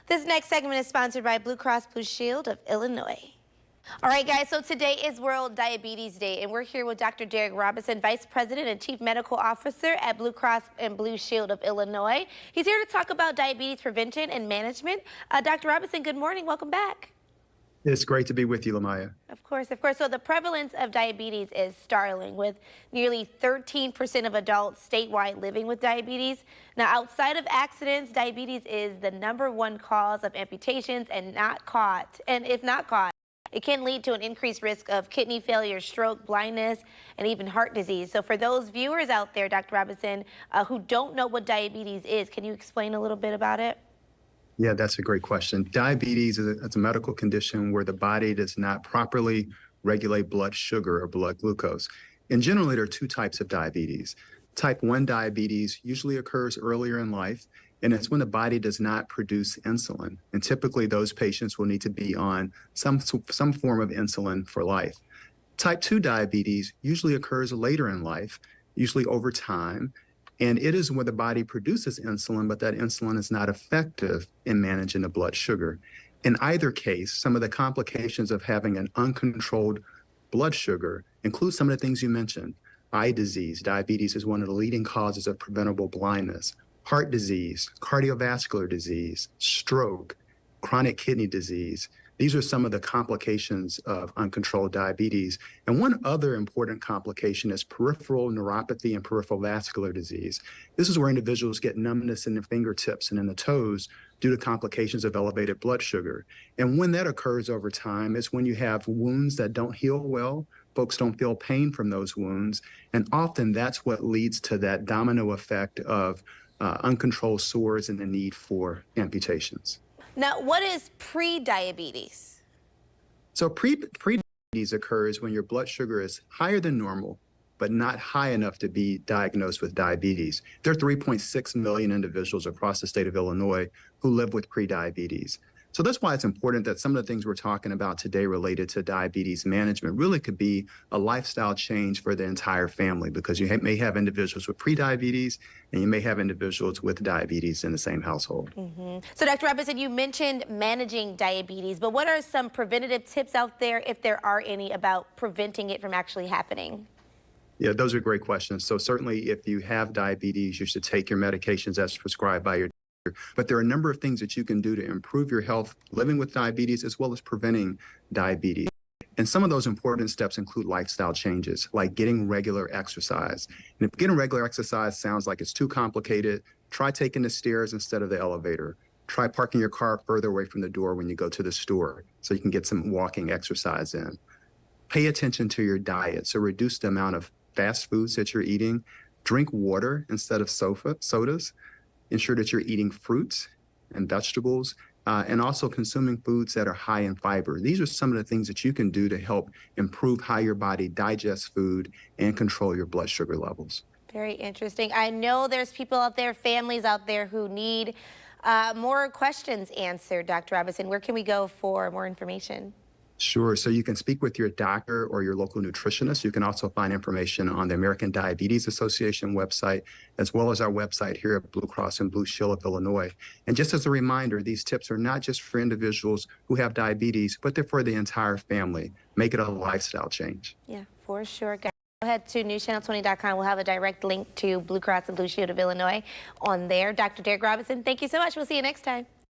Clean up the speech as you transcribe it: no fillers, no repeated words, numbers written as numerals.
This next segment is sponsored by Blue Cross Blue Shield of Illinois. All right, guys, so today is World Diabetes Day, and we're here with Dr. Derek Robinson, Vice President and Chief Medical Officer at Blue Cross and Blue Shield of Illinois. He's here to talk about diabetes prevention and management. Dr. Robinson, good morning. Welcome back. It's great to be with you, Lamaya. Of course, of course. So the prevalence of diabetes is startling, with nearly 13% of adults statewide living with diabetes. Now, outside of accidents, diabetes is the #1 cause of amputations, and if not caught, it can lead to an increased risk of kidney failure, stroke, blindness, and even heart disease. So for those viewers out there, Dr. Robinson, who don't know what diabetes is, can you explain a little bit about it? Yeah, that's a great question. Diabetes is a medical condition where the body does not properly regulate blood sugar or blood glucose. And generally, there are two types of diabetes. Type 1 diabetes usually occurs earlier in life, and it's when the body does not produce insulin. And typically, those patients will need to be on some form of insulin for life. Type 2 diabetes usually occurs later in life, usually over time, and it is when the body produces insulin, but that insulin is not effective in managing the blood sugar. In either case, some of the complications of having an uncontrolled blood sugar include some of the things you mentioned. Eye disease. Diabetes is one of the leading causes of preventable blindness. Heart disease, cardiovascular disease, stroke, chronic kidney disease. These are some of the complications of uncontrolled diabetes. And one other important complication is peripheral neuropathy and peripheral vascular disease. This is where individuals get numbness in the fingertips and in the toes due to complications of elevated blood sugar. And when that occurs over time, it's when you have wounds that don't heal well. Folks don't feel pain from those wounds. And often that's what leads to that domino effect of uncontrolled sores and the need for amputations. Now, what is pre-diabetes? So pre-diabetes occurs when your blood sugar is higher than normal, but not high enough to be diagnosed with diabetes. There are 3.6 million individuals across the state of Illinois who live with pre-diabetes. So that's why it's important that some of the things we're talking about today related to diabetes management really could be a lifestyle change for the entire family, because you may have individuals with pre-diabetes and you may have individuals with diabetes in the same household. So Dr. Robinson, you mentioned managing diabetes, but what are some preventative tips out there, if there are any, about preventing it from actually happening? Yeah, those are great questions. So certainly if you have diabetes, you should take your medications as prescribed by your doctor. But there are a number of things that you can do to improve your health living with diabetes, as well as preventing diabetes. And some of those important steps include lifestyle changes, like getting regular exercise. And if getting regular exercise sounds like it's too complicated, try taking the stairs instead of the elevator. Try parking your car further away from the door when you go to the store so you can get some walking exercise in. Pay attention to your diet. So reduce the amount of fast foods that you're eating. Drink water instead of sodas. Ensure that you're eating fruits and vegetables, and also consuming foods that are high in fiber. These are some of the things that you can do to help improve how your body digests food and control your blood sugar levels. Very interesting. I know there's people out there, families out there, who need more questions answered, Dr. Robinson. Where can we go for more information? Sure. So you can speak with your doctor or your local nutritionist. You can also find information on the American Diabetes Association website, as well as our website here at Blue Cross and Blue Shield of Illinois. And just as a reminder, these tips are not just for individuals who have diabetes, but they're for the entire family. Make it a lifestyle change. Yeah, for sure, guys. Go ahead to newschannel20.com. We'll have a direct link to Blue Cross and Blue Shield of Illinois on there. Dr. Derek Robinson, thank you so much. We'll see you next time.